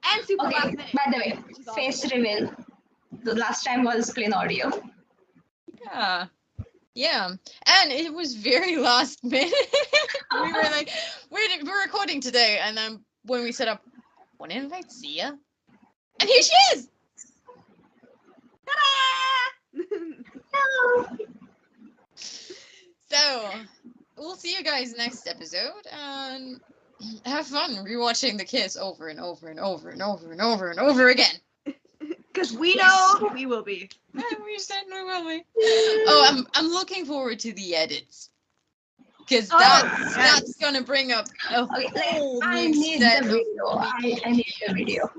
And super Okay, last minute. by the way, face reveal. The last time was plain audio. Yeah. And it was very last minute. We were like, we're recording today, and then when we set up, want to invite Sia? And here she is! Ta-da! So, we'll see you guys next episode, and have fun rewatching The Kiss over and over and over and over and over and over again. Because we know we will be. We certainly will be. Oh, I'm looking forward to the edits. Because that's gonna bring up a whole I new need set the of video. I need the video.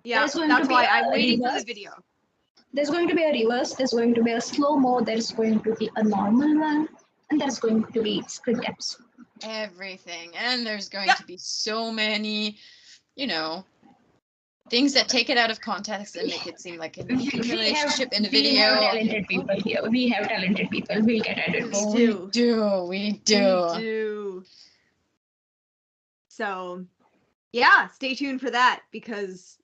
Yeah, There's going that's to be why a I'm waiting for the reverse. video. There's going to be a reverse, there's going to be a slow-mo, there's going to be a normal one, and there's going to be screen caps. everything. And there's going to be so many, things that take it out of context and make it seem like a relationship in the video. We have talented people here. We have talented people. We'll get edits. We do. So, yeah, stay tuned for that because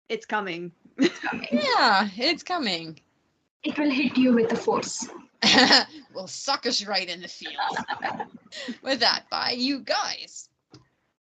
it's coming. Yeah, it's coming. It will hit you with the force. Will suck us right in the feels. With that, bye, you guys.